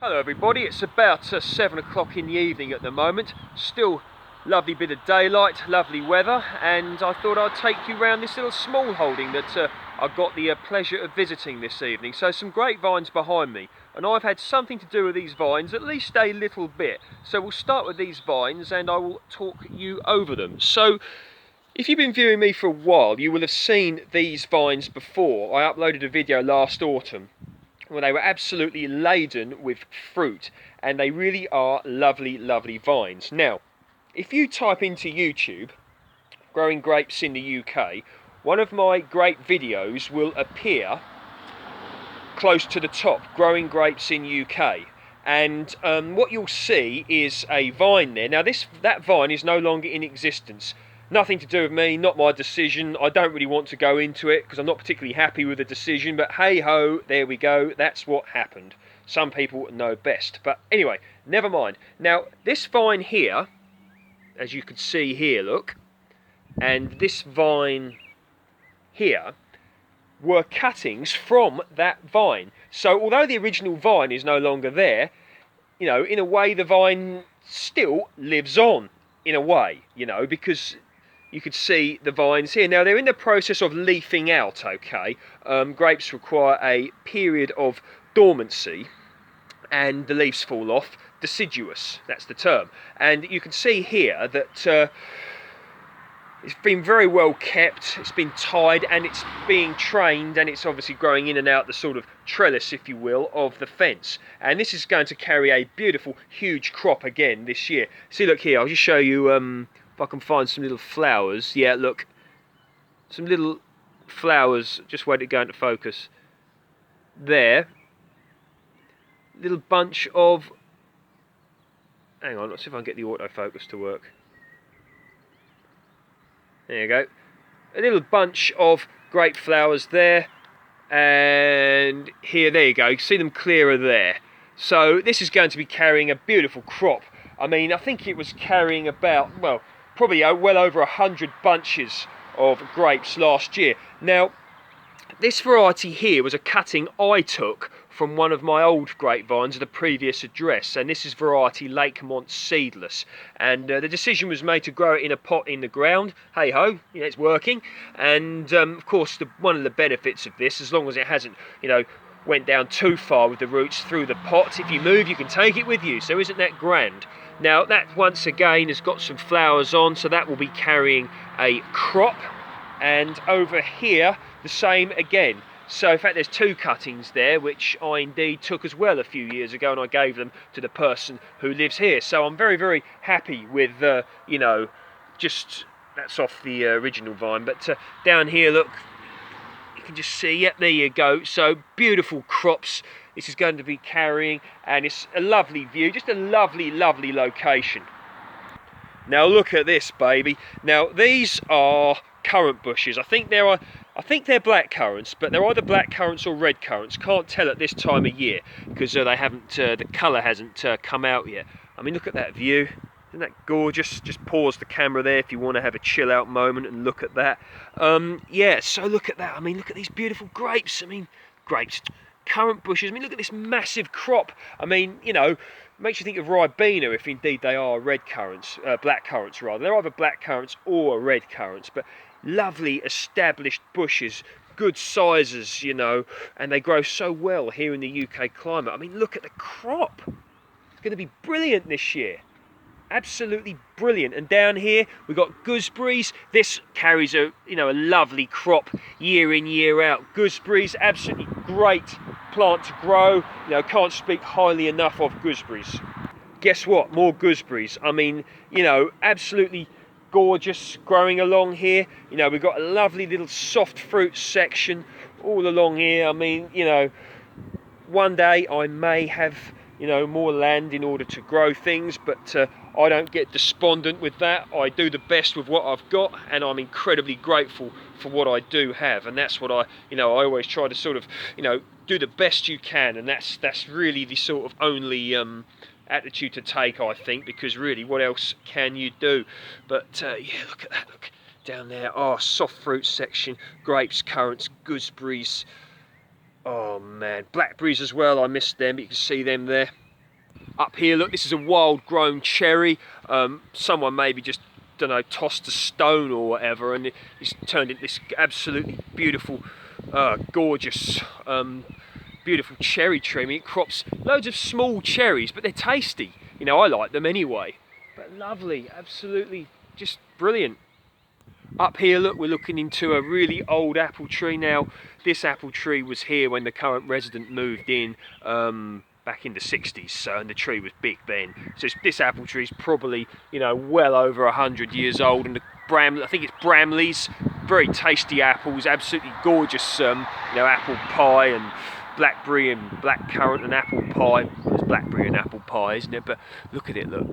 Hello everybody, it's about 7 o'clock in the evening at the moment. Still lovely bit of daylight, lovely weather, and I thought I'd take you around this little small holding that I got the pleasure of visiting this evening. So some grapevines behind me, and I've had something to do with these vines at least a little bit. So we'll start with these vines and I will talk you over them. So if you've been viewing me for a while, you will have seen these vines before. I uploaded a video last autumn where they were absolutely laden with fruit, and they really are lovely vines. Now if you type into YouTube growing grapes in the UK, one of my grape videos will appear close to the top, growing grapes in UK, and what you'll see is a vine there. Now that vine is no longer in existence. Nothing to do with me, not my decision. I don't really want to go into it because I'm not particularly happy with the decision, but hey ho, there we go, that's what happened. Some people know best, but anyway, never mind. Now this vine here, as you can see here, look, and this vine here were cuttings from that vine. So although the original vine is no longer there, you know, in a way the vine still lives on, in a way, you know, because you could see the vines here. Now they're in the process of leafing out, okay. Grapes require a period of dormancy and the leaves fall off. Deciduous, that's the term. And you can see here that it's been very well kept, it's been tied and it's being trained, and it's obviously growing in and out the sort of trellis, if you will, of the fence. And this is going to carry a beautiful, huge crop again this year. See, look here, I'll just show you if I can find some little flowers. Yeah, look, some little flowers, just wait to go into focus. There, little bunch of, hang on, let's see if I can get the autofocus to work. There you go. A little bunch of grape flowers there, and here, there you go. You see them clearer there. So this is going to be carrying a beautiful crop. I mean, I think it was carrying about, well, probably well over 100 bunches of grapes last year. Now, this variety here was a cutting I took from one of my old grapevines at a previous address, and this is variety Lakemont Seedless, and the decision was made to grow it in a pot in the ground. Hey ho, you know, it's working. And of course one of the benefits of this, as long as it hasn't, you know, went down too far with the roots through the pot, if you move you can take it with you, so isn't that grand? Now that once again has got some flowers on, so that will be carrying a crop. And over here the same again. So in fact there's two cuttings there which I indeed took as well a few years ago, and I gave them to the person who lives here. So I'm very happy with you know, just that's off the original vine. But down here, look, you can just see, yep, there you go. So beautiful crops this is going to be carrying, and it's a lovely view, just a lovely location. Now look at this baby. Now these are currant bushes. I think they're black currants, but they're either black currants or red currants. Can't tell at this time of year because they haven't, the colour hasn't come out yet. I mean, look at that view. Isn't that gorgeous? Just pause the camera there if you want to have a chill out moment and look at that. Yeah, so look at that. I mean, look at these beautiful grapes. I mean, grapes, currant bushes. I mean, look at this massive crop. I mean, you know, makes you think of Ribena if indeed they are red currants, black currants rather. They're either black currants or red currants, but lovely established bushes, good sizes, you know, and they grow so well here in the UK climate. I mean, look at the crop. It's going to be brilliant this year. Absolutely brilliant. And down here we've got gooseberries. This carries a, you know, a lovely crop year in, year out. Gooseberries, absolutely great plant to grow. You know, can't speak highly enough of gooseberries. Guess what? More gooseberries. I mean, you know, absolutely gorgeous growing along here. You know, we've got a lovely little soft fruit section all along here. I mean, you know, one day I may have, you know, more land in order to grow things, but I don't get despondent with that. I do the best with what I've got, and I'm incredibly grateful for what I do have. And that's what I always try to sort of, you know, do the best you can, and that's really the sort of only attitude to take, I think, because really what else can you do? But yeah, look at that, look down there. Oh, soft fruit section, grapes, currants, gooseberries. Oh man, blackberries as well, I missed them, but you can see them there. Up here, look, this is a wild grown cherry. Someone maybe just, don't know, tossed a stone or whatever, and it's turned into this absolutely beautiful, gorgeous, beautiful cherry tree. I mean, it crops loads of small cherries, but they're tasty. You know, I like them anyway. But lovely, absolutely just brilliant. Up here, look, we're looking into a really old apple tree. Now, this apple tree was here when the current resident moved in back in the 60s, so, and the tree was big then. So this apple tree is probably, you know, well over 100 years old, and the I think it's Bramley's, very tasty apples, absolutely gorgeous, you know, apple pie and blackberry and blackcurrant and apple pie. It's blackberry and apple pie, isn't it? But look at it, look,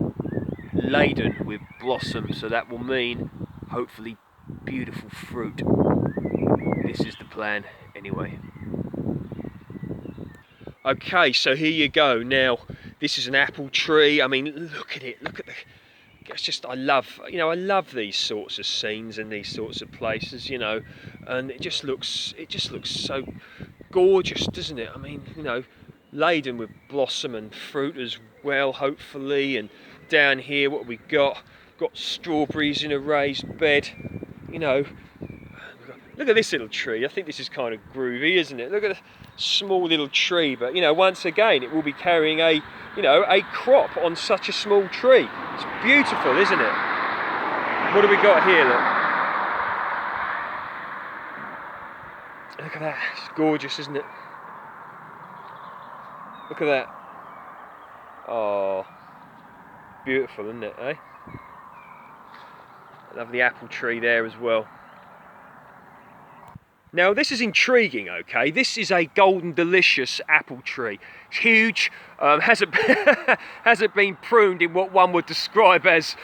laden with blossom, so that will mean hopefully beautiful fruit. This is the plan anyway. Okay, so here you go. Now this is an apple tree. I mean, look at it, look at the, it's just, I love, you know, I love these sorts of scenes and these sorts of places, you know, and it just looks so gorgeous, doesn't it? I mean, you know, laden with blossom and fruit as well, hopefully. And down here, what have we got? Got strawberries in a raised bed, you know. Look at this little tree. I think this is kind of groovy, isn't it? Look at the small little tree, but you know, once again, it will be carrying a, you know, a crop on such a small tree. It's beautiful, isn't it? What do we got here? Look at that. It's gorgeous, isn't it? Look at that. Oh, beautiful, isn't it, eh? Lovely apple tree there as well. Now this is intriguing, okay? This is a golden delicious apple tree. It's huge, hasn't been pruned in what one would describe as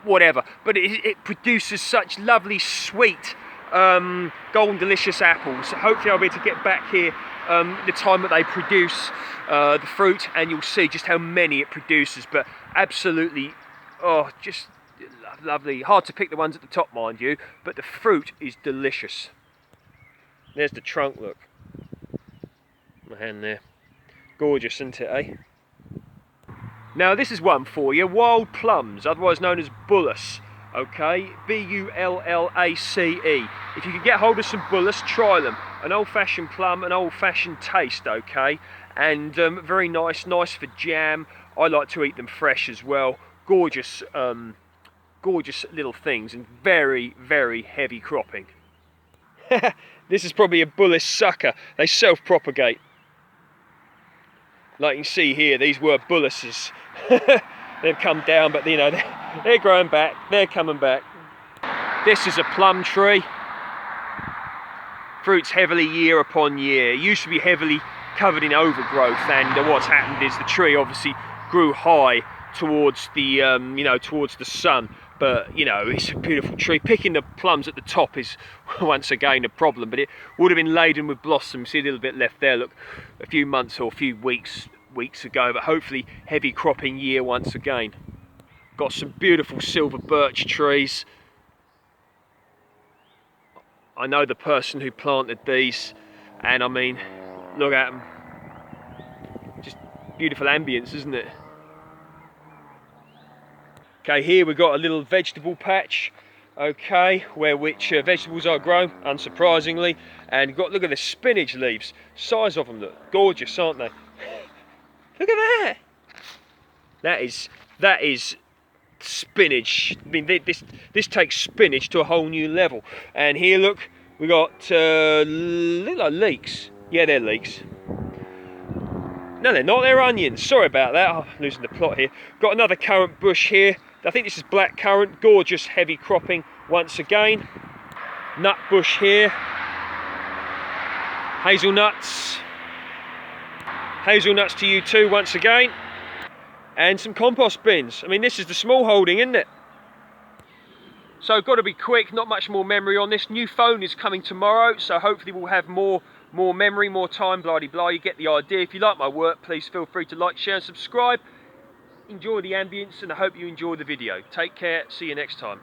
whatever, but it produces such lovely sweet golden delicious apples. Hopefully I'll be able to get back here the time that they produce the fruit, and you'll see just how many it produces. But absolutely, oh, just lovely. Hard to pick the ones at the top, mind you, but the fruit is delicious. There's the trunk, look. My hand there. Gorgeous, isn't it, eh? Now this is one for you. Wild plums, otherwise known as bullace. Okay, B-U-L-L-A-C-E. If you can get hold of some bullace, try them. An old-fashioned plum, an old-fashioned taste, okay? And very nice for jam. I like to eat them fresh as well. Gorgeous, gorgeous little things, and very, very heavy cropping. This is probably a bullace sucker. They self-propagate. Like you can see here, these were bullaces. They've come down, but you know, they're growing back, they're coming back. This is a plum tree. Fruits heavily year upon year. It used to be heavily covered in overgrowth, and what's happened is the tree obviously grew high towards the, you know, towards the sun. But you know, it's a beautiful tree. Picking the plums at the top is once again a problem, but it would have been laden with blossom. See a little bit left there, look, a few months or a few weeks ago, but hopefully heavy cropping year once again. Got some beautiful silver birch trees. I know the person who planted these, and I mean, look at them. Just beautiful ambience, isn't it? Okay, here we've got a little vegetable patch, okay, where which vegetables are grown, unsurprisingly, and got, look at the spinach leaves, size of them, look, gorgeous, aren't they? Look at that. That is spinach. I mean, this takes spinach to a whole new level. And here, look, we got look like leeks. Yeah, they're leeks. No, they're not. They're onions. Sorry about that. I'm losing the plot here. Got another currant bush here. I think this is black currant. Gorgeous, heavy cropping once again. Nut bush here. Hazelnuts. Hazelnuts to you too once again. And some compost bins. I mean, this is the small holding, isn't it? So got to be quick, not much more memory on this. New phone is coming tomorrow, so hopefully we'll have more memory, more time, blah de blah. You get the idea. If you like my work, please feel free to like, share and subscribe. Enjoy the ambience, and I hope you enjoy the video. Take care, see you next time.